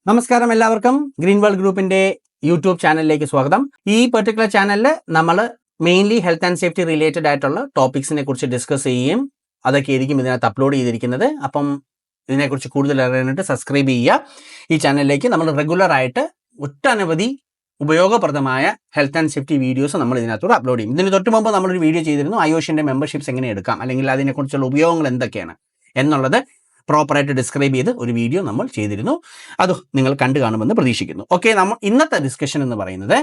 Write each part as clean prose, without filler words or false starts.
നമസ്കാരം എല്ലാവർക്കും green world ഗ്രൂപ്പിന്റെ യൂട്യൂബ് ചാനലിലേക്ക് സ്വാഗതം. ഈ പെർട്ടിക്കുലർ ചാനലിൽ നമ്മൾ mainly health and safety related ആയിട്ടുള്ള ടോപ്പിക്സിനെ കുറിച്ച് ഡിസ്കസ് ചെയ്യുകയും അതൊക്കെ ആയിരിക്കും ഇതിനകത്ത് അപ്ലോഡ് ചെയ്തിരിക്കുന്നത്. അപ്പം ഇതിനെക്കുറിച്ച് കൂടുതൽ അറിയാനായിട്ട് സബ്സ്ക്രൈബ് ചെയ്യുക. ഈ ചാനലിലേക്ക് നമ്മൾ റെഗുലർ ആയിട്ട് ഒട്ടനവധി ഉപയോഗപ്രദമായ ഹെൽത്ത് ആൻഡ് സേഫ്റ്റി വീഡിയോസ് നമ്മൾ ഇതിനകത്തൂടെ അപ്ലോഡ് ചെയ്യും. ഇതിന് തൊട്ട് മുമ്പ് നമ്മളൊരു വീഡിയോ ചെയ്തിരുന്നു, ആയുഷിൻ്റെ മെമ്പർഷിപ്സ് എങ്ങനെ എടുക്കാം, അല്ലെങ്കിൽ അതിനെക്കുറിച്ചുള്ള ഉപയോഗങ്ങൾ എന്തൊക്കെയാണ് എന്നുള്ളത് പ്രോപ്പറായിട്ട് ഡിസ്ക്രൈബ് ചെയ്ത് ഒരു വീഡിയോ നമ്മൾ ചെയ്തിരുന്നു. അത് നിങ്ങൾ കണ്ടു കാണുമെന്ന് പ്രതീക്ഷിക്കുന്നു. ഓക്കെ, നമ്മൾ ഇന്നത്തെ ഡിസ്കഷൻ എന്ന് പറയുന്നത്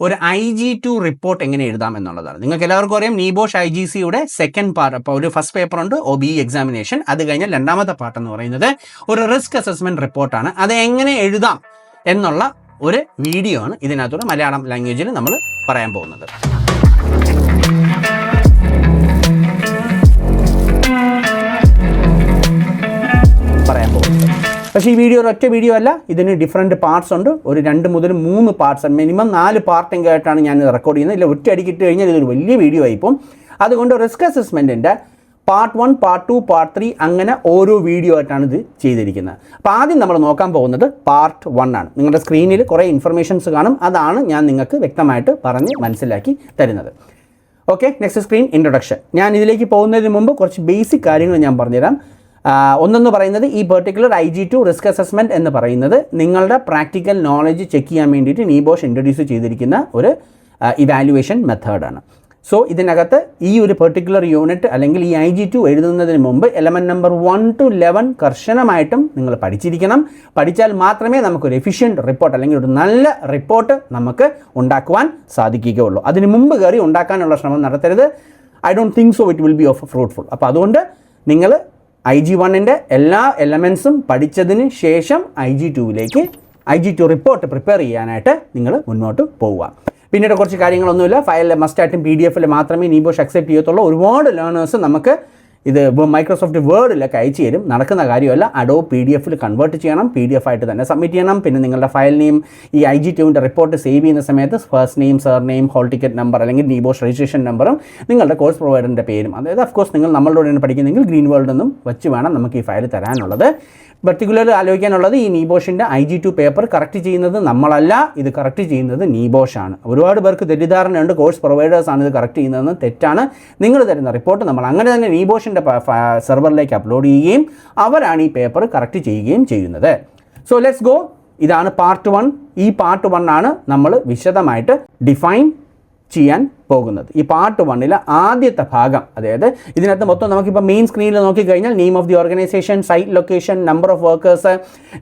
ഒരു IG2 റിപ്പോർട്ട് എങ്ങനെ എഴുതാം എന്നുള്ളതാണ്. നിങ്ങൾക്ക് എല്ലാവർക്കും അറിയാം, നീബോഷ് IGCയുടെ സെക്കൻഡ് പാർട്ട്. അപ്പോൾ ഒരു ഫസ്റ്റ് പേപ്പർ ഉണ്ട്, OBE എക്സാമിനേഷൻ. അത് കഴിഞ്ഞാൽ രണ്ടാമത്തെ പാർട്ട് എന്ന് പറയുന്നത് ഒരു റിസ്ക് അസസ്മെന്റ് റിപ്പോർട്ടാണ്. അത് എങ്ങനെ എഴുതാം എന്നുള്ള ഒരു വീഡിയോ ആണ് ഇതിനകത്തൂടെ മലയാളം ലാംഗ്വേജിൽ നമ്മൾ പറയാൻ പോകുന്നത്. പക്ഷേ ഈ വീഡിയോ ഒരൊറ്റ വീഡിയോ അല്ല, ഇതിന് ഡിഫറെൻറ്റ് പാർട്സ് ഉണ്ട്. ഒരു 2 മുതൽ 3 പാർട്സ്, മിനിമം 4 പാർട്ടെങ്കിലും ആയിട്ടാണ് ഞാൻ റെക്കോർഡ് ചെയ്യുന്നത്. ഇല്ല, ഒറ്റ അടിക്കിട്ട് കഴിഞ്ഞാൽ ഇതൊരു വലിയ വീഡിയോ ആയിപ്പോൾ. അതുകൊണ്ട് റിസ്ക് അസസ്മെൻറ്റിൻ്റെ പാർട്ട് 1, പാർട്ട് 2, പാർട്ട് 3 അങ്ങനെ ഓരോ വീഡിയോ ആയിട്ടാണ് ഇത് ചെയ്തിരിക്കുന്നത്. അപ്പോൾ ആദ്യം നമ്മൾ നോക്കാൻ പോകുന്നത് പാർട്ട് 1 ആണ്. നിങ്ങളുടെ സ്ക്രീനിൽ കുറേ ഇൻഫർമേഷൻസ് കാണും, അതാണ് ഞാൻ നിങ്ങൾക്ക് വ്യക്തമായിട്ട് പറഞ്ഞ് മനസ്സിലാക്കി തരുന്നത്. Okay, next screen introduction. ഞാൻ ഇതിലേക്ക് പോകുന്നതിന് മുമ്പ് കുറച്ച് ബേസിക് കാര്യങ്ങൾ ഞാൻ പറഞ്ഞുതരാം. ഒന്നെന്ന് പറയുന്നത് ഈ പെർട്ടിക്കുലർ IG2 റിസ്ക് അസസ്മെൻറ്റ് എന്ന് പറയുന്നത് നിങ്ങളുടെ പ്രാക്ടിക്കൽ നോളജ് ചെക്ക് ചെയ്യാൻ വേണ്ടിയിട്ട് നീബോഷ് ഇൻട്രൊഡ്യൂസ് ചെയ്തിരിക്കുന്ന ഒരു ഇവാലുവേഷൻ മെത്തേഡാണ്. സോ ഇതിനകത്ത് ഈ ഒരു പെർട്ടിക്കുലർ യൂണിറ്റ് അല്ലെങ്കിൽ ഈ IG2 എഴുതുന്നതിന് മുമ്പ് എലമെൻറ്റ് നമ്പർ 1 to 11 കർശനമായിട്ടും നിങ്ങൾ പഠിച്ചിരിക്കണം. പഠിച്ചാൽ മാത്രമേ നമുക്കൊരു എഫിഷ്യൻറ്റ് റിപ്പോർട്ട് അല്ലെങ്കിൽ ഒരു നല്ല റിപ്പോർട്ട് നമുക്ക് ഉണ്ടാക്കുവാൻ സാധിക്കുകയുള്ളൂ. അതിന് മുമ്പ് കയറി ഉണ്ടാക്കാനുള്ള ശ്രമം നടത്തരുത്. I don't think so it will be of fruitful. അപ്പോൾ അതുകൊണ്ട് നിങ്ങൾ IG1ൻ്റെ എല്ലാ എലമെൻസും പഠിച്ചതിന് ശേഷം IG2 റിപ്പോർട്ട് പ്രിപ്പയർ ചെയ്യാനായിട്ട് നിങ്ങൾ മുന്നോട്ട് പോവുക. പിന്നീട് കുറച്ച് കാര്യങ്ങളൊന്നുമില്ല. ഫയലിൽ മസ്റ്റായിട്ടും PDF മാത്രമേ നീബോഷ് അക്സെപ്റ്റ് ചെയ്യത്തുള്ളൂ. ഒരുപാട് ലേണേഴ്സ് നമുക്ക് ഇത് മൈക്രോസോഫ്റ്റ് വേർഡിലൊക്കെ അയച്ചു തരും. നടക്കുന്ന കാര്യമല്ല. അഡോബ് PDF കൺവേർട്ട് ചെയ്യണം, PDF ആയിട്ട് തന്നെ സബ്മിറ്റ് ചെയ്യണം. പിന്നെ നിങ്ങളുടെ ഫയൽ നെയിം ഈ IG2ൻ്റെ റിപ്പോർട്ട് സേവ് ചെയ്യുന്ന സമയത്ത് first name, sir name, hall ticket number അല്ലെങ്കിൽ നീബോഷ് രജിസ്ട്രേഷൻ നമ്പറും നിങ്ങളുടെ കോഴ്സ് പ്രൊവൈഡറിൻ്റെ പേരും, അതായത് ഓഫ്കോഴ്സ് നിങ്ങൾ നമ്മളോടാണ് പഠിക്കുന്നെങ്കിൽ ഗ്രീൻ വേൾഡ് എന്നും വെച്ച് വേണം നമുക്ക് ഈ ഫയൽ തരാനുള്ളത്. പർട്ടിക്കുലർ ആലോചിക്കാനുള്ളത് ഈ നീബോഷിൻ്റെ IG2 പേപ്പർ കറക്റ്റ് ചെയ്യുന്നത് നമ്മളല്ല, ഇത് കറക്റ്റ് ചെയ്യുന്നത് നീബോഷാണ്. ഒരുപാട് പേർക്ക് തെറ്റിദ്ധാരണയുണ്ട്, കോഴ്സ് പ്രൊവൈഡേഴ്സാണ് ഇത് കറക്റ്റ് ചെയ്യുന്നതെന്ന്. തെറ്റാണ്. നിങ്ങൾ തരുന്ന റിപ്പോർട്ട് നമ്മൾ അങ്ങനെ തന്നെ നീബോഷിൻ്റെ സെർവറിലേക്ക് അപ്ലോഡ് ചെയ്യുകയും അവരാണ് ഈ പേപ്പർ കറക്റ്റ് ചെയ്യുകയും ചെയ്യുന്നത്. So let's go. ഇതാണ് പാർട്ട് 1. ഈ പാർട്ട് 1 ആണ് നമ്മൾ വിശദമായിട്ട് ഡിഫൈൻ ചെയ്യാൻ പോകുന്നത്. ഈ പാർട്ട് 1 ആദ്യത്തെ ഭാഗം, അതായത് ഇതിനകത്ത് മൊത്തം നമുക്കിപ്പോൾ മെയിൻ സ്ക്രീനിൽ നോക്കിക്കഴിഞ്ഞാൽ name of the organisation, site location, number of workers,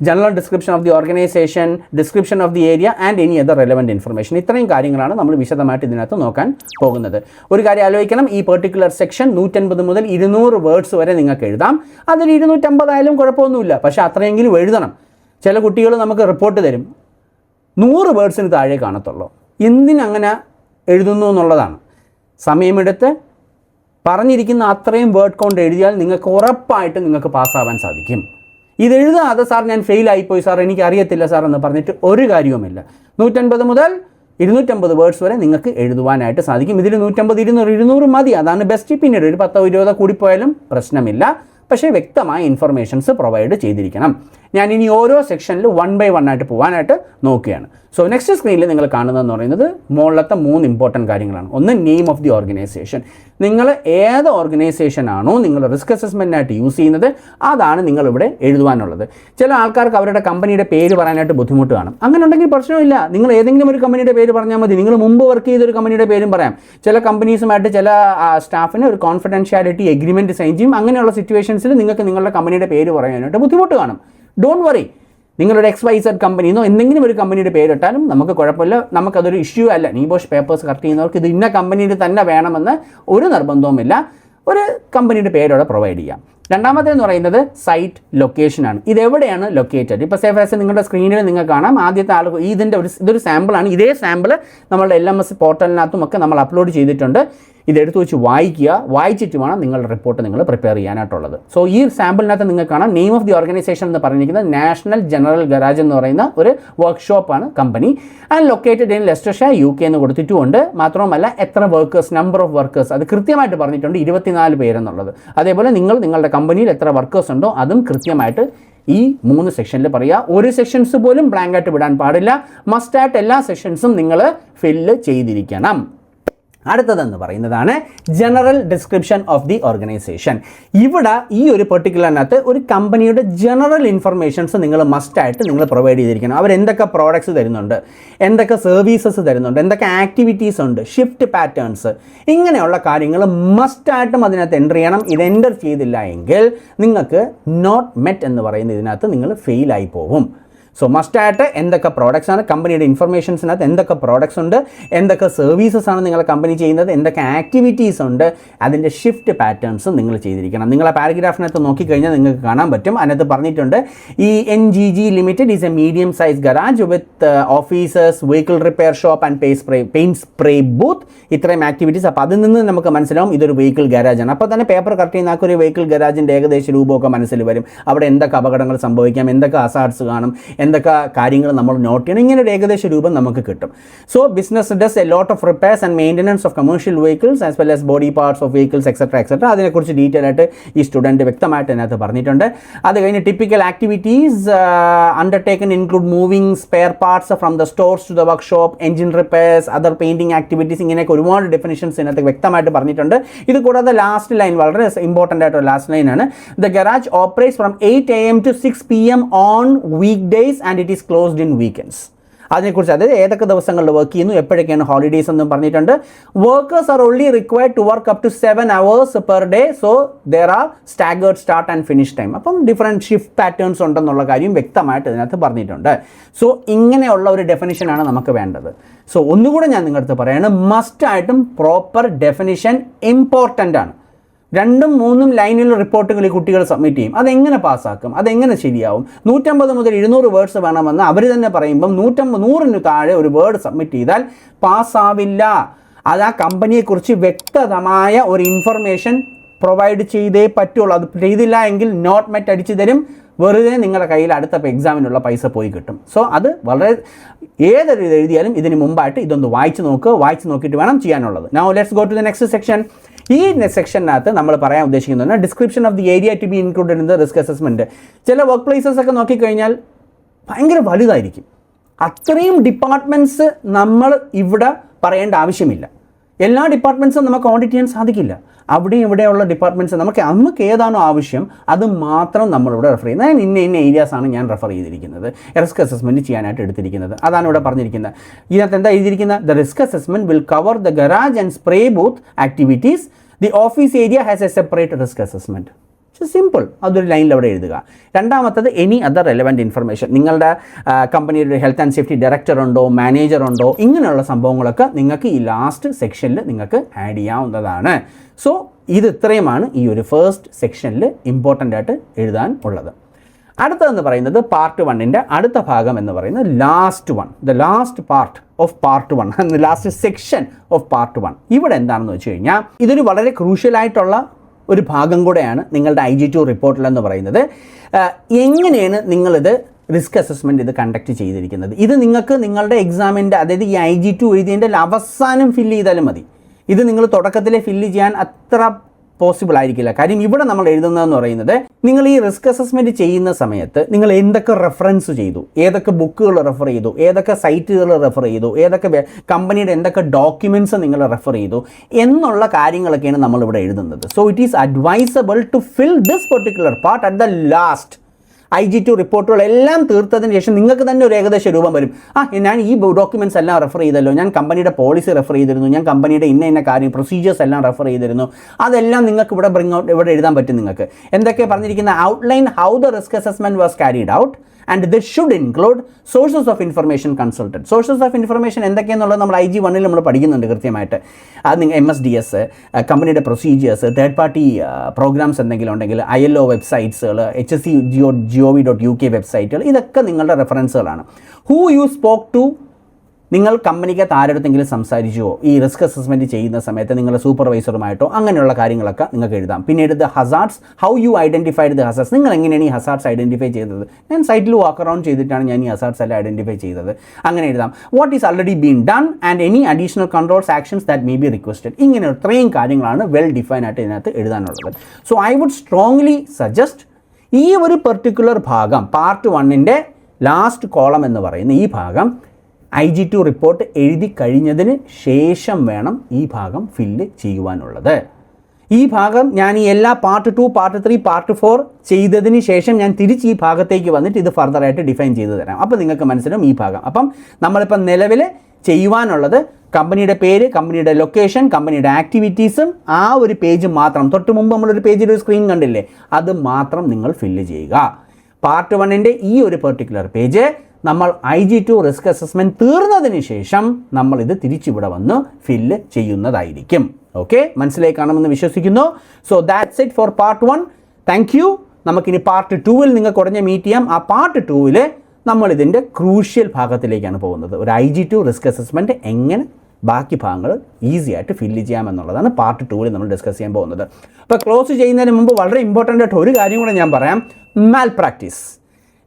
general description of the organisation, description of the area and any other relevant information. ഇത്രയും കാര്യങ്ങളാണ് നമ്മൾ വിശദമായിട്ട് ഇതിനകത്ത് നോക്കാൻ പോകുന്നത്. ഒരു കാര്യം ആലോചിക്കണം, ഈ പെർട്ടിക്കുലർ സെക്ഷൻ 150 മുതൽ 200 വേർഡ്സ് വരെ നിങ്ങൾക്ക് എഴുതാം. അതിൽ 250 ആയാലും കുഴപ്പമൊന്നുമില്ല, പക്ഷേ അത്രയെങ്കിലും എഴുതണം. ചില കുട്ടികൾ നമുക്ക് റിപ്പോർട്ട് തരും 100 വേർഡ്സിന് താഴെ കാണത്തുള്ളൂ. എന്തിനങ്ങനെ എഴുതുന്നു എന്നുള്ളതാണ്. സമയമെടുത്ത് പറഞ്ഞിരിക്കുന്ന അത്രയും വേർഡ് കൗണ്ട് എഴുതിയാൽ നിങ്ങൾക്ക് ഉറപ്പായിട്ട് നിങ്ങൾക്ക് പാസ്സാവാൻ സാധിക്കും. ഇതെഴുതാതെ സാർ ഞാൻ ഫെയിലായിപ്പോയി സാർ, എനിക്ക് അറിയത്തില്ല സാർ എന്ന് പറഞ്ഞിട്ട് ഒരു കാര്യവുമില്ല. 150 മുതൽ 250 വേർഡ്സ് വരെ നിങ്ങൾക്ക് എഴുതുവാനായിട്ട് സാധിക്കും. ഇതിൽ 150, 200 മതി, അതാണ് ബെസ്റ്റ്. പിന്നീട് ഒരു 10, 20 കൂടിപ്പോയാലും പ്രശ്നമില്ല. പക്ഷേ വ്യക്തമായ ഇൻഫർമേഷൻസ് പ്രൊവൈഡ് ചെയ്തിരിക്കണം. ഞാൻ ഇനി ഓരോ സെക്ഷനിൽ 1 by 1 ആയിട്ട് പോകാനായിട്ട് നോക്കുകയാണ്. സോ നെക്സ്റ്റ് സ്ക്രീനിൽ നിങ്ങൾ കാണുന്നതെന്ന് പറയുന്നത് മുകളിലത്തെ 3 ഇമ്പോർട്ടൻറ്റ് കാര്യങ്ങളാണ്. ഒന്ന്, നെയിം ഓഫ് ദി ഓർഗനൈസേഷൻ. നിങ്ങൾ ഏത് ഓർഗനൈസേഷൻ ആണോ നിങ്ങൾ റിസ്ക് അസസ്മെൻറ്റിനായിട്ട് യൂസ് ചെയ്യുന്നത് അതാണ് നിങ്ങളിവിടെ എഴുതുവാനുള്ളത്. ചില ആൾക്കാർക്ക് അവരുടെ കമ്പനിയുടെ പേര് പറയാനായിട്ട് ബുദ്ധിമുട്ട് കാണും. അങ്ങനെ ഉണ്ടെങ്കിൽ പ്രശ്നമില്ല, നിങ്ങൾ ഏതെങ്കിലും ഒരു കമ്പനിയുടെ പേര് പറഞ്ഞാൽ മതി. നിങ്ങൾ മുമ്പ് വർക്ക് ചെയ്തൊരു കമ്പനിയുടെ പേരും പറയാം. ചില കമ്പനീസുമായിട്ട് ചില സ്റ്റാഫിന് ഒരു കോൺഫിഡൻഷ്യാലിറ്റി എഗ്രിമെൻറ്റ് സൈൻ ചെയ്യും. അങ്ങനെയുള്ള സിറ്റുവേഷൻസിൽ നിങ്ങൾക്ക് നിങ്ങളുടെ കമ്പനിയുടെ പേര് പറയാനായിട്ട് ബുദ്ധിമുട്ട് കാണും. ഡോണ്ട് വറി, നിങ്ങളുടെ XYZ കമ്പനിന്നോ എന്തെങ്കിലും ഒരു കമ്പനിയുടെ പേരിട്ടാലും നമുക്ക് കുഴപ്പമില്ല, നമുക്കതൊരു ഇഷ്യൂ അല്ല. നീബോഷ് പേപ്പേഴ്സ് കറക്റ്റ് ചെയ്യുന്നവർക്ക് ഇത് ഇന്ന കമ്പനിയിൽ തന്നെ വേണമെന്ന് ഒരു നിർബന്ധവുമില്ല. ഒരു കമ്പനിയുടെ പേരോടെ പ്രൊവൈഡ് ചെയ്യാം. രണ്ടാമത്തേന്ന് പറയുന്നത് സൈറ്റ് ലൊക്കേഷനാണ്. ഇതെവിടെയാണ് ലൊക്കേറ്റഡ്? ഇപ്പോൾ സേഫ് നിങ്ങളുടെ സ്ക്രീനിൽ നിങ്ങൾക്ക് കാണാം. ആദ്യത്തെ ആൾ ഇതൊരു സാമ്പിളാണ്. ഇതേ സാമ്പിൾ നമ്മളുടെ LMS പോർട്ടലിനകത്തും ഒക്കെ നമ്മൾ അപ്ലോഡ് ചെയ്തിട്ടുണ്ട്. ഇതെടുത്ത് വെച്ച് വായിക്കുക. വായിച്ചിട്ട് വേണം നിങ്ങളുടെ റിപ്പോർട്ട് നിങ്ങൾ പ്രിപ്പയർ ചെയ്യാനായിട്ടുള്ളത്. സോ ഈ സാമ്പിളിനകത്ത് നിങ്ങൾക്ക് കാണാം നെയിം ഓഫ് ദി ഓർഗനൈസേഷൻ എന്ന് പറഞ്ഞിരിക്കുന്നത് നാഷണൽ ജനറൽ ഗരാജ് എന്ന് പറയുന്ന ഒരു വർക്ക്ഷോപ്പാണ് കമ്പനി. And located in Leicestershire UK എന്ന് കൊടുത്തിട്ടുമുണ്ട്. മാത്രമല്ല എത്ര വർക്കേഴ്സ്, നമ്പർ ഓഫ് വർക്കേഴ്സ് അത് കൃത്യമായിട്ട് പറഞ്ഞിട്ടുണ്ട്, 24 പേരെന്നുള്ളത്. അതേപോലെ നിങ്ങളുടെ കമ്പനിയിൽ എത്ര വർക്കേഴ്സ് ഉണ്ടോ അതും കൃത്യമായിട്ട് ഈ 3 സെക്ഷനിൽ പറയുക. ഒരു സെക്ഷൻസ് പോലും ബ്ലാങ്ക് ആയിട്ട് വിടാൻ പാടില്ല. മസ്റ്റായിട്ട് എല്ലാ സെക്ഷൻസും നിങ്ങൾ ഫില്ല് ചെയ്തിരിക്കണം. അടുത്തതെന്ന് പറയുന്നതാണ് general description of the organisation. ഇവിടെ ഈ ഒരു പെർട്ടിക്കുലറിനകത്ത് ഒരു കമ്പനിയുടെ ജനറൽ ഇൻഫർമേഷൻസ് നിങ്ങൾ മസ്റ്റായിട്ട് നിങ്ങൾ പ്രൊവൈഡ് ചെയ്തിരിക്കണം. അവരെന്തൊക്കെ പ്രോഡക്ട്സ് തരുന്നുണ്ട്, എന്തൊക്കെ സർവീസസ് തരുന്നുണ്ട്, എന്തൊക്കെ ആക്ടിവിറ്റീസ് ഉണ്ട്, ഷിഫ്റ്റ് പാറ്റേൺസ്, ഇങ്ങനെയുള്ള കാര്യങ്ങൾ മസ്റ്റായിട്ടും അതിനകത്ത് എൻ്റർ ചെയ്യണം. ഇത് എൻ്റർ ചെയ്തില്ല എങ്കിൽ നിങ്ങൾക്ക് നോട്ട് മെറ്റ് എന്ന് പറയുന്ന ഇതിനകത്ത് നിങ്ങൾ ഫെയിലായി പോകും. സോ മസ്റ്റായിട്ട് എന്തൊക്കെ പ്രോഡക്ട്സ് ആണ്, കമ്പനിയുടെ ഇൻഫർമേഷൻസിനകത്ത് എന്തൊക്കെ പ്രോഡക്ട്സ് ഉണ്ട്, എന്തൊക്കെ സർവീസസ് ആണ് നിങ്ങളെ കമ്പനി ചെയ്യുന്നത്, എന്തൊക്കെ ആക്ടിവിറ്റീസ് ഉണ്ട്, അതിൻ്റെ ഷിഫ്റ്റ് പാറ്റേൺസ് നിങ്ങൾ ചെയ്തിരിക്കണം. നിങ്ങൾ ആ പാരഗ്രാഫിനകത്ത് നോക്കിക്കഴിഞ്ഞാൽ നിങ്ങൾക്ക് കാണാൻ പറ്റും. അതിനകത്ത് പറഞ്ഞിട്ടുണ്ട് ഈ NGG limited is A medium size garage with officers, vehicle repair shop and paint spray booth, ഇത്രയും ആക്ടിവിറ്റീസ്. അപ്പോൾ അതിൽ നിന്ന് നമുക്ക് മനസ്സിലാവും ഇതൊരു വെഹിക്കിൾ ഗരാജാണ്. അപ്പോൾ തന്നെ പേപ്പർ കട്ട് ചെയ്യുന്ന ഒരു വെഹിക്കിൾ ഗരാജിൻ്റെ ഏകദേശ രൂപമൊക്കെ മനസ്സിൽ വരും. അവിടെ എന്തൊക്കെ അപകടങ്ങൾ സംഭവിക്കാം, എന്തൊക്കെ അസാർട്സ് കാണും, എന്തൊക്കെ കാര്യങ്ങൾ നമ്മൾ നോട്ട് ചെയ്യണം, ഇങ്ങനെ ഒരു ഏകദേശ രൂപം നമുക്ക് കിട്ടും. So business does a lot of repairs and maintenance of commercial vehicles as well as body parts of vehicles etcetera. അതിനെക്കുറിച്ച് ഡീറ്റെയിൽ ആയിട്ട് ഈ സ്റ്റുഡൻറ്റ് വ്യക്തമായിട്ട് അതിനകത്ത് പറഞ്ഞിട്ടുണ്ട്. അത് കഴിഞ്ഞ് typical activities undertaken include moving spare parts from the stores to the workshop, engine repairs, other painting activities, ഇങ്ങനെയൊക്കെ ഒരുപാട് ഡെഫിനിഷൻസ് ഇതിനകത്ത് വ്യക്തമായിട്ട് പറഞ്ഞിട്ടുണ്ട്. ഇത് കൂടാതെ ലാസ്റ്റ് ലൈൻ വളരെ ഇമ്പോർട്ടൻ്റ് ആയിട്ടുള്ള ലാസ്റ്റ് ലൈനാണ്. The garage operates from 8 AM to 6 PM on week days and it is closed in weekends. അതിനെക്കുറിച്ച് അതായത് ഏതൊക്കെ ദിവസങ്ങളിൽ വർക്ക് ചെയ്യുന്നു, എപ്പോഴൊക്കെയാണ് ഹോളിഡേയ്സ് എന്നും പറഞ്ഞിട്ടുണ്ട്. Workers are only required to work up to 7 hours per day. So there are staggered start and finish time. അപ്പം different shift patterns ഉണ്ടെന്നുള്ള കാര്യം വ്യക്തമായിട്ട് ഇതിനകത്ത് പറഞ്ഞിട്ടുണ്ട്. സോ ഇങ്ങനെയുള്ള ഒരു ഡെഫിനിഷനാണ് നമുക്ക് വേണ്ടത്. സോ ഒന്നുകൂടെ ഞാൻ നിങ്ങളുടെ അടുത്ത് പറയാണ്, മസ്റ്റായിട്ടും പ്രോപ്പർ ഡെഫിനിഷൻ ഇമ്പോർട്ടൻ്റ് ആണ്. 2-3 ലൈനിലുള്ള റിപ്പോർട്ടുകൾ ഈ കുട്ടികൾ സബ്മിറ്റ് ചെയ്യും. അതെങ്ങനെ പാസ്സാക്കും, അതെങ്ങനെ ശരിയാവും? 150 മുതൽ 200 വേർഡ്സ് വേണമെന്ന് അവർ തന്നെ പറയുമ്പം 100-ന് താഴെ ഒരു വേർഡ് സബ്മിറ്റ് ചെയ്താൽ പാസ്സാവില്ല. അത് ആ കമ്പനിയെക്കുറിച്ച് വ്യക്തമായ ഒരു ഇൻഫർമേഷൻ പ്രൊവൈഡ് ചെയ്തേ പറ്റുള്ളൂ. അത് ചെയ്തില്ല എങ്കിൽ നോട്ട് മെറ്റ് അടിച്ചു തരും. വെറുതെ നിങ്ങളുടെ കയ്യിൽ അടുത്ത എക്സാമിനുള്ള പൈസ പോയി കിട്ടും. സോ അത് വളരെ ഏതൊരു ഇത് എഴുതിയാലും ഇതിന് മുമ്പായിട്ട് ഇതൊന്ന് വായിച്ച് നോക്കുക. വായിച്ച് നോക്കിയിട്ട് വേണം ചെയ്യാനുള്ളത്. Now let's go to the next section. ഈ സെക്ഷനകത്ത് നമ്മൾ പറയാൻ ഉദ്ദേശിക്കുന്നത് description of the area to be included in the risk assessment. ചില വർക്ക് പ്ലേസസ് ഒക്കെ നോക്കിക്കഴിഞ്ഞാൽ ഭയങ്കര വലുതായിരിക്കും. അത്രയും ഡിപ്പാർട്ട്മെൻറ്റ്സ് നമ്മൾ ഇവിടെ പറയേണ്ട ആവശ്യമില്ല. എല്ലാ ഡിപ്പാർട്ട്മെൻറ്റ്സും നമുക്ക് ഓഡിറ്റ് ചെയ്യാൻ സാധിക്കില്ല. അവിടെയും ഇവിടെയുള്ള ഡിപ്പാർട്ട്മെൻറ്റ്സ് നമുക്ക് ഏതാണോ ആവശ്യം അത് മാത്രം നമ്മളിവിടെ റെഫർ ചെയ്യുന്നത്. ഞാൻ ഇന്ന ഏരിയാസാണ് ഞാൻ റെഫർ ചെയ്തിരിക്കുന്നത്, റിസ്ക് അസസ്മെൻറ്റ് ചെയ്യാനായിട്ട് എടുത്തിരിക്കുന്നത്. അതാണ് ഇവിടെ പറഞ്ഞിരിക്കുന്നത്. ഇതിനകത്ത് എന്താ എഴുതിയിരിക്കുന്നത്? The risk assessment will cover the garage and spray booth activities. The office area has A separate risk assessment. Simple. അതൊരു ലൈനിൽ അവിടെ എഴുതുക. രണ്ടാമത്തത് എനി അതർ റെലവൻറ്റ് ഇൻഫർമേഷൻ. നിങ്ങളുടെ കമ്പനിയുടെ ഹെൽത്ത് ആൻഡ് സേഫ്റ്റി ഡയറക്ടർ ഉണ്ടോ, മാനേജർ ഉണ്ടോ, ഇങ്ങനെയുള്ള സംഭവങ്ങളൊക്കെ നിങ്ങൾക്ക് ഈ ലാസ്റ്റ് സെക്ഷനിൽ നിങ്ങൾക്ക് ആഡ് ചെയ്യാവുന്നതാണ്. സോ ഇത് ഇത്രയുമാണ് ഈ ഒരു ഫസ്റ്റ് സെക്ഷനിൽ ഇമ്പോർട്ടൻ്റ് ആയിട്ട് എഴുതാൻ ഉള്ളത്. അടുത്തതെന്ന് പറയുന്നത് പാർട്ട് 1ൻ്റെ അടുത്ത ഭാഗം എന്ന് പറയുന്നത് last 1, the last part of part 1, last section of part 1. ഇവിടെ എന്താണെന്ന് വെച്ച് കഴിഞ്ഞാൽ ഇതൊരു വളരെ ക്രൂഷ്യലായിട്ടുള്ള ഒരു ഭാഗം കൂടെയാണ് നിങ്ങളുടെ IG2 റിപ്പോർട്ടിലെന്ന് പറയുന്നത്. എങ്ങനെയാണ് നിങ്ങളിത് റിസ്ക് അസസ്മെൻറ്റ് ഇത് കണ്ടക്ട് ചെയ്തിരിക്കുന്നത്? ഇത് നിങ്ങൾക്ക് നിങ്ങളുടെ എക്സാമിൻ്റെ, അതായത് ഈ IG2 എഴുതിയതിൻ്റെ അവസാനം ഫില്ല് ചെയ്താലും മതി. ഇത് നിങ്ങൾ തുടക്കത്തിലെ ഫില്ല് ചെയ്യാൻ അത്ര പോസിബിൾ ആയിരിക്കില്ല. കാര്യം ഇവിടെ നമ്മൾ എഴുതുന്നതെന്ന് പറയുന്നത് നിങ്ങൾ ഈ റിസ്ക് അസസ്മെൻറ്റ് ചെയ്യുന്ന സമയത്ത് നിങ്ങൾ എന്തൊക്കെ റെഫറൻസ് ചെയ്തു, ഏതൊക്കെ ബുക്കുകൾ റെഫർ ചെയ്തു, ഏതൊക്കെ സൈറ്റുകൾ റെഫർ ചെയ്തു, ഏതൊക്കെ കമ്പനിയുടെ എന്തൊക്കെ ഡോക്യുമെൻറ്റ്സ് നിങ്ങൾ റെഫർ ചെയ്തു എന്നുള്ള കാര്യങ്ങളൊക്കെയാണ് നമ്മളിവിടെ എഴുതുന്നത്. So it is advisable to fill this particular part at the last. IG2 റിപ്പോർട്ടുകളെല്ലാം തീർത്തതിന് ശേഷം നിങ്ങൾക്ക് തന്നെ ഒരു ഏകദേശ രൂപം വരും. ഞാൻ ഈ ഡോക്യുമെൻറ്റ്സ് എല്ലാം റെഫർ ചെയ്തല്ലോ, ഞാൻ കമ്പനിയുടെ പോളിസി റെഫർ ചെയ്തിരുന്നു, ഞാൻ കമ്പനിയുടെ ഇന്ന കാര്യം പ്രൊസീജിയേഴ്സ് എല്ലാം റെഫർ ചെയ്തിരുന്നു, അതെല്ലാം നിങ്ങൾക്ക് ഇവിടെ എഴുതാൻ പറ്റും. നിങ്ങൾക്ക് എന്തൊക്കെ പറഞ്ഞിരിക്കുന്ന outline how the risk assessment was carried out and this should include sources of information consulted. Sources of information എന്തൊക്കെയാണെന്നുള്ളത് നമ്മൾ IG1 നമ്മൾ പഠിക്കുന്നുണ്ട് കൃത്യമായിട്ട്. അത് നിങ്ങൾ MSDS, കമ്പനിയുടെ പ്രൊസീജിയേഴ്സ്, തേർഡ് പാർട്ടി പ്രോഗ്രാംസ് എന്തെങ്കിലും ഉണ്ടെങ്കിൽ ILO വെബ്സൈറ്റ്സുകൾ, HSE.gov.uk വെബ്സൈറ്റുകൾ, ഇതൊക്കെ നിങ്ങളുടെ റെഫറൻസുകളാണ്. ഹൂ യു സ്പോക്ക് ടു, നിങ്ങൾ കമ്പനിക്ക് ആരെടുത്തെങ്കിലും സംസാരിച്ചുവോ ഈ റിസ്ക് അസസ്മെൻറ്റ് ചെയ്യുന്ന സമയത്ത് നിങ്ങളുടെ സൂപ്പർവൈസറുമായിട്ടോ, അങ്ങനെയുള്ള കാര്യങ്ങളൊക്കെ നിങ്ങൾക്ക് എഴുതാം. പിന്നീട് the hazards, how you identified the hazards, നിങ്ങൾ എങ്ങനെയാണ് ഈ ഹസാർഡ്സ് ഐഡൻറ്റിഫൈ ചെയ്തത്? ഞാൻ സൈറ്റിൽ വാക്ക് അറൗണ്ട് ചെയ്തിട്ടാണ് ഞാൻ ഈ ഹസാർഡ്സ് എല്ലാം ഐഡൻറ്റിഫൈ ചെയ്തത്. അങ്ങനെ എഴുതാം. What is already been done and any additional controls actions that may be requested. ഇങ്ങനെ ഇത്രയും കാര്യങ്ങളാണ് വെൽ ഡിഫൈൻ ആയിട്ട് ഇതിനകത്ത് എഴുതാനുള്ളത്. So I would strongly suggest ഈ ഒരു പെർട്ടിക്കുലർ ഭാഗം പാർട്ട് 1ൻ്റെ ലാസ്റ്റ് കോളം എന്ന് പറയുന്ന ഈ ഭാഗം IG2 റിപ്പോർട്ട് എഴുതി കഴിഞ്ഞതിന് ശേഷം വേണം ഈ ഭാഗം ഫില്ല് ചെയ്യുവാനുള്ളത്. ഈ ഭാഗം ഞാൻ ഈ എല്ലാ പാർട്ട് 2, പാർട്ട് 3, പാർട്ട് 4 ചെയ്തതിന് ശേഷം ഞാൻ തിരിച്ച് ഈ ഭാഗത്തേക്ക് വന്നിട്ട് ഇത് ഫർദറായിട്ട് ഡിഫൈൻ ചെയ്ത് തരാം. അപ്പോൾ നിങ്ങൾക്ക് മനസ്സിലാവും ഈ ഭാഗം. അപ്പം നമ്മളിപ്പം നിലവിൽ ചെയ്യുവാനുള്ളത് കമ്പനിയുടെ പേര്, കമ്പനിയുടെ ലൊക്കേഷൻ, കമ്പനിയുടെ ആക്ടിവിറ്റീസും ആ ഒരു പേജ് മാത്രം. തൊട്ട് മുമ്പ് നമ്മളൊരു പേജിൽ ഒരു സ്ക്രീൻ കണ്ടില്ലേ, അത് മാത്രം നിങ്ങൾ ഫില്ല് ചെയ്യുക. പാർട്ട് 1ൻ്റെ ഈ ഒരു പെർട്ടിക്കുലർ പേജ് നമ്മൾ IG2 റിസ്ക് അസസ്മെൻറ്റ് തീർന്നതിന് ശേഷം നമ്മളിത് തിരിച്ചിവിടെ വന്ന് ഫില്ല് ചെയ്യുന്നതായിരിക്കും. ഓക്കെ, മനസ്സിലായി കാണുമെന്ന് വിശ്വസിക്കുന്നു. So that's it for part 1. Thank you. നമുക്കിനി പാർട്ട് 2-ൽ നിങ്ങൾക്ക് ഉടനെ മീറ്റ് ചെയ്യാം. ആ പാർട്ട് 2-ൽ നമ്മളിതിൻ്റെ ക്രൂഷ്യൽ ഭാഗത്തിലേക്കാണ് പോകുന്നത്. ഒരു IG2 റിസ്ക് അസസ്മെൻറ്റ് എങ്ങനെ ബാക്കി ഭാഗങ്ങൾ ഈസി ആയിട്ട് ഫില്ല് ചെയ്യാമെന്നുള്ളതാണ് പാർട്ട് 2-ൽ നമ്മൾ ഡിസ്കസ് ചെയ്യാൻ പോകുന്നത്. അപ്പോൾ ക്ലോസ് ചെയ്യുന്നതിന് മുമ്പ് വളരെ ഇമ്പോർട്ടൻ്റ് ആയിട്ട് ഒരു കാര്യം കൂടെ ഞാൻ പറയാം. മാൽ പ്രാക്ടീസ്.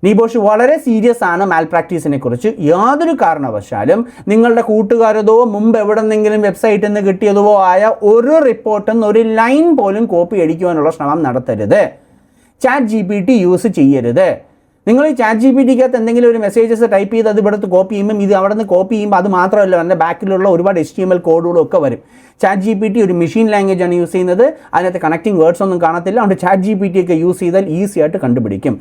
നീബോഷ് വളരെ സീരിയസ് ആണ് മാൽ പ്രാക്ടീസിനെ കുറിച്ച്. യാതൊരു കാരണവശാലും നിങ്ങളുടെ കൂട്ടുകാരതോ മുമ്പ് എവിടെന്നെങ്കിലും വെബ്സൈറ്റിൽ നിന്ന് കിട്ടിയതോ ആയ ഒരു റിപ്പോർട്ടിൽ നിന്ന് ഒരു ലൈൻ പോലും കോപ്പി അടിക്കുവാനുള്ള ശ്രമം നടത്തരുത്. ChatGPT യൂസ് ചെയ്യരുത്. നിങ്ങൾ ഈ ChatGPTക്കകത്ത് എന്തെങ്കിലും ഒരു മെസ്സേജസ് ടൈപ്പ് ചെയ്ത് അത് ഇവിടുത്തെ കോപ്പി ചെയ്യുമ്പോൾ ഇത് അവിടെ നിന്ന് കോപ്പി ചെയ്യുമ്പോൾ അത് മാത്രമല്ല അതിൻ്റെ ബാക്കിലുള്ള ഒരുപാട് HTML കോഡുകളും ഒക്കെ വരും. ChatGPT ഒരു മെഷീൻ ലാംഗ്വേജ് ആണ് യൂസ് ചെയ്യുന്നത്. അതിനകത്ത് കണക്റ്റിംഗ് വേർഡ്സ് ഒന്നും കാണത്തില്ല. അതുകൊണ്ട് ChatGPT ഒക്കെ യൂസ് ചെയ്താൽ ഈസി ആയിട്ട് കണ്ടുപിടിക്കും.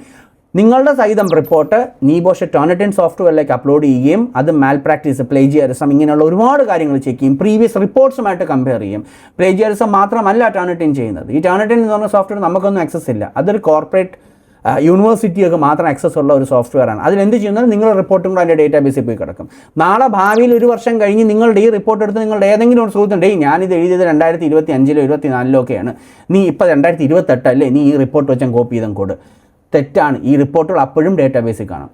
നിങ്ങളുടെ സഹിതം റിപ്പോർട്ട് നീബോഷ് ടോണറ്റിൻ സോഫ്റ്റ്വെയറിലേക്ക് അപ്ലോഡ് ചെയ്യുകയും അത് മാൽ പ്രാക്ടീസ്, പ്ലേജിയറിസം ഇങ്ങനെയുള്ള ഒരുപാട് കാര്യങ്ങൾ ചെക്ക് ചെയ്യും. പ്രീവിയസ് റിപ്പോർട്ട്സുമായിട്ട് കമ്പയർ ചെയ്യും. പ്ലേജിയറിസം മാത്രമല്ല ടോണറ്റിൻ ചെയ്യുന്നത്. ഈ ടോണറ്റിൻ എന്ന് പറഞ്ഞ സോഫ്റ്റ്വെയർ നമുക്കൊന്നും ആക്സസ് ഇല്ല. അതൊരു കോർപ്പറേറ്റ് യൂണിവേഴ്സിറ്റിയൊക്കെ മാത്രം ആക്സസ് ഉള്ള ഒരു സോഫ്റ്റ്വെയർ ആണ്. അതിലെന്ത് ചെയ്യുന്നത്, നിങ്ങളുടെ റിപ്പോർട്ടും കൂടെ അതിൻ്റെ ഡേറ്റാബേസിൽ പോയി കിടക്കും. നാളെ ഭാവിയിൽ ഒരു വർഷം കഴിഞ്ഞ് നിങ്ങളുടെ ഈ റിപ്പോർട്ട് എടുത്ത് നിങ്ങളുടെ ഏതെങ്കിലും ഒരു സുഹൃത്തുണ്ട്, ഞാനിത് എഴുതിയത് 2025-ലോ 2024-ലോ ഒക്കെയാണ്, നീ ഇപ്പോൾ 2028 അല്ലേ, നീ ഈ റിപ്പോർട്ട് വെച്ചാൽ കോപ്പി ചെയ്തും കോഡ്. തെറ്റാണ്. ഈ റിപ്പോർട്ടുകൾ അപ്പോഴും ഡേറ്റാബേസിൽ കാണും.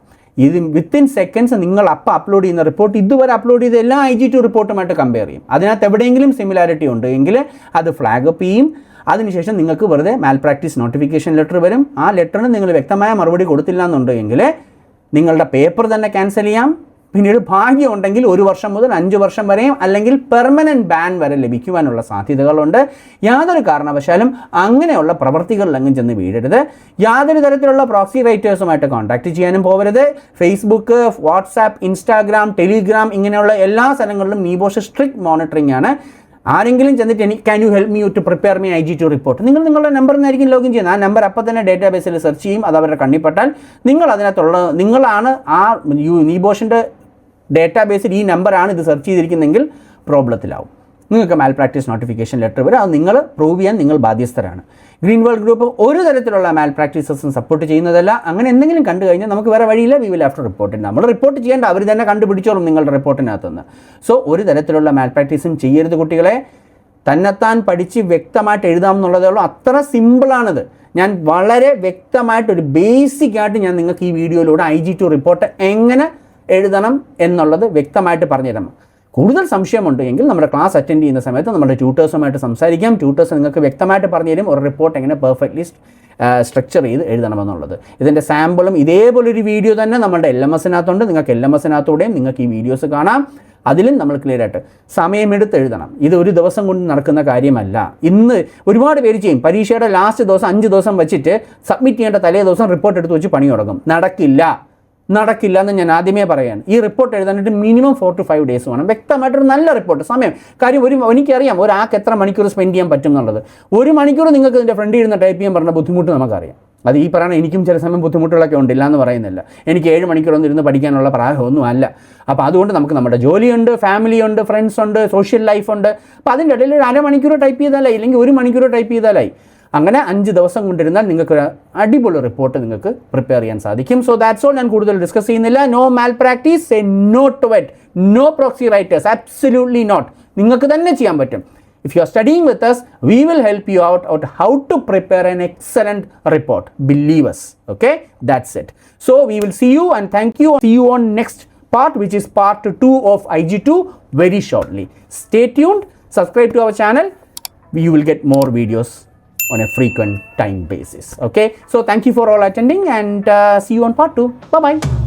ഇത് വിത്തിൻ സെക്കൻഡ്സ് നിങ്ങൾ അപ്പോൾ അപ്ലോഡ് ചെയ്യുന്ന റിപ്പോർട്ട് ഇതുവരെ അപ്ലോഡ് ചെയ്ത എല്ലാ IG2 റിപ്പോർട്ടുമായിട്ട് കമ്പയർ ചെയ്യും. അതിനകത്ത് എവിടെയെങ്കിലും സിമിലാരിറ്റി ഉണ്ട് എങ്കിൽ അത് ഫ്ലാഗ് അപ്പ് ചെയ്യും. അതിനുശേഷം നിങ്ങൾക്ക് വെറുതെ മാൽ പ്രാക്ടീസ് നോട്ടിഫിക്കേഷൻ ലെറ്റർ വരും. ആ ലെറ്ററിന് നിങ്ങൾ വ്യക്തമായ മറുപടി കൊടുത്തില്ല എന്നുണ്ടെങ്കിൽ നിങ്ങളുടെ പേപ്പർ തന്നെ ക്യാൻസൽ ചെയ്യാം. പിന്നീട് ഭാഗ്യം ഉണ്ടെങ്കിൽ 1 വർഷം മുതൽ 5 വർഷം വരെയും അല്ലെങ്കിൽ പെർമനൻറ്റ് ബാൻ വരെ ലഭിക്കുവാനുള്ള സാധ്യതകളുണ്ട്. യാതൊരു കാരണവശാലും അങ്ങനെയുള്ള പ്രവർത്തികളിലെങ്ങും ചെന്ന് വീഴരുത്. യാതൊരു തരത്തിലുള്ള പ്രോക്സി റൈറ്റേഴ്സുമായിട്ട് കോൺടാക്ട് ചെയ്യാനും പോകരുത്. ഫേസ്ബുക്ക്, വാട്സാപ്പ്, ഇൻസ്റ്റാഗ്രാം, ടെലിഗ്രാം ഇങ്ങനെയുള്ള എല്ലാ സ്ഥലങ്ങളിലും നീബോഷ് സ്ട്രിക്റ്റ് മോണിറ്ററിംഗ് ആണ്. ആരെങ്കിലും ചെന്നിട്ട് can you help me to prepare me IG2 report, നിങ്ങൾ നിങ്ങളുടെ നമ്പറിൽ നിന്നായിരിക്കും ലോഗിൻ ചെയ്യുന്നത്. ആ നമ്പർ അപ്പോൾ തന്നെ ഡേറ്റാബേസിൽ സെർച്ച് ചെയ്യും. അത് അവരുടെ കണ്ണിപ്പെട്ടാൽ നിങ്ങളാണ് ആ നീബോഷിൻ്റെ ഡേറ്റാബേസിൽ ഈ നമ്പറാണ് ഇത് സെർച്ച് ചെയ്തിരിക്കുന്നതെങ്കിൽ പ്രോബ്ലത്തിലാവും. നിങ്ങൾക്ക് മാൽ പ്രാക്ടീസ് നോട്ടിഫിക്കേഷൻ ലെറ്റർ വരും. അത് നിങ്ങൾ പ്രൂവ് ചെയ്യാൻ നിങ്ങൾ ബാധ്യസ്ഥരാണ്. ഗ്രീൻ വേൾഡ് ഗ്രൂപ്പ് ഒരു തരത്തിലുള്ള മാൽ പ്രാക്ടീസസും സപ്പോർട്ട് ചെയ്യുന്നതല്ല. അങ്ങനെ എന്തെങ്കിലും കണ്ടു കഴിഞ്ഞാൽ നമുക്ക് വേറെ വഴിയില്ല. We will have to report. നമ്മൾ റിപ്പോർട്ട് ചെയ്യേണ്ട, അവർ തന്നെ കണ്ടുപിടിച്ചോളും നിങ്ങളുടെ റിപ്പോർട്ടിനകത്തുനിന്ന്. സോ ഒരു തരത്തിലുള്ള മാൽ പ്രാക്ടീസും ചെയ്യരുത് കുട്ടികളെ. തന്നെത്താൻ പഠിച്ച് വ്യക്തമായിട്ട് എഴുതാമെന്നുള്ളതേ ഉള്ളൂ. അത്ര സിമ്പിളാണിത്. ഞാൻ വളരെ വ്യക്തമായിട്ടൊരു ബേസിക്കായിട്ട് ഞാൻ നിങ്ങൾക്ക് ഈ വീഡിയോയിലൂടെ IG2 റിപ്പോർട്ട് എങ്ങനെ എഴുതണം എന്നുള്ളത് വ്യക്തമായിട്ട് പറഞ്ഞുതരാം. കൂടുതൽ സംശയമുണ്ട് എങ്കിൽ നമ്മുടെ ക്ലാസ് അറ്റൻഡ് ചെയ്യുന്ന സമയത്ത് നമ്മുടെ ട്യൂട്ടേഴ്സുമായിട്ട് സംസാരിക്കാം. ട്യൂട്ടേഴ്സ് നിങ്ങൾക്ക് വ്യക്തമായിട്ട് പറഞ്ഞു തരും ഒരു റിപ്പോർട്ട് എങ്ങനെ പെർഫെക്റ്റ്ലി സ്ട്രക്ചർ ചെയ്ത് എഴുതണമെന്നുള്ളത്. ഇതിൻ്റെ സാമ്പിളും ഇതേപോലൊരു വീഡിയോ തന്നെ നമ്മുടെ LMSനകത്തുണ്ട്. നിങ്ങൾക്ക് LMSനകത്തൂടെയും നിങ്ങൾക്ക് ഈ വീഡിയോസ് കാണാം. അതിലും നമ്മൾ ക്ലിയർ ആയിട്ട് സമയമെടുത്ത് എഴുതണം. ഇത് ഒരു ദിവസം കൊണ്ട് നടക്കുന്ന കാര്യമല്ല. ഇന്ന് ഒരുപാട് പേര് ചെയ്യും. പരീക്ഷയുടെ ലാസ്റ്റ് ദിവസം 5 ദിവസം വെച്ചിട്ട് സബ്മിറ്റ് ചെയ്യേണ്ട തലേ ദിവസം റിപ്പോർട്ട് എടുത്ത് വെച്ച് പണി തുടങ്ങും. നടക്കില്ല എന്ന് ഞാൻ ആദ്യമേ പറയാൻ. ഈ റിപ്പോർട്ട് എഴുതാനായിട്ട് മിനിമം 4 to 5 ഡേയ്സ് വേണം. വ്യക്തമായിട്ടൊരു നല്ല റിപ്പോർട്ട് സമയം. കാര്യം എനിക്കറിയാം ഒരാൾക്ക് എത്ര മണിക്കൂർ സ്പെൻഡ് ചെയ്യാൻ പറ്റും എന്നുള്ളത്. 1 മണിക്കൂർ നിങ്ങൾക്ക് ഇതിൻ്റെ ഫ്രണ്ടിൽ ഇരുന്ന് ടൈപ്പ് ചെയ്യാൻ പറഞ്ഞ ബുദ്ധിമുട്ട് നമുക്കറിയാം. അത് ഈ പറയുന്ന എനിക്കും ചില സമയം ബുദ്ധിമുട്ടുകളൊക്കെ ഉണ്ട്, ഇല്ല എന്ന് പറയുന്നില്ല. എനിക്ക് 7 മണിക്കൂറൊന്നും ഇരുന്ന് പഠിക്കാനുള്ള പ്രായമൊന്നും അല്ല. അപ്പോൾ അതുകൊണ്ട് നമുക്ക് നമ്മുടെ ജോലിയുണ്ട്, ഫാമിലിയുണ്ട്, ഫ്രണ്ട്സ് ഉണ്ട്, സോഷ്യൽ ലൈഫുണ്ട്. അപ്പോൾ അതിൻ്റെ ഇടയിൽ ഒരു 1/2 മണിക്കൂർ ടൈപ്പ് ചെയ്താലായി, ഇല്ലെങ്കിൽ 1 മണിക്കൂർ ടൈപ്പ് ചെയ്താലായി. അങ്ങനെ 5 ദിവസം കൊണ്ടിരുന്നാൽ നിങ്ങൾക്ക് ഒരു അടിപൊളി റിപ്പോർട്ട് നിങ്ങൾക്ക് പ്രിപ്പയർ ചെയ്യാൻ സാധിക്കും. So that's all. ഞാൻ കൂടുതൽ ഡിസ്കസ് ചെയ്യുന്നില്ല. No malpractice, say no to it. No proxy writers, absolutely not. നിങ്ങൾക്ക് തന്നെ ചെയ്യാൻ പറ്റും. If you are studying with us, we will help you out how to prepare an excellent report. Believe us. Okay? That's it. So we will see you and thank you. See you on next part, which is part 2 of IG2 very shortly. Stay tuned. Subscribe to our channel. You will get more videos on a frequent time basis. Okay? So thank you for all attending and see you on part 2. Bye-bye.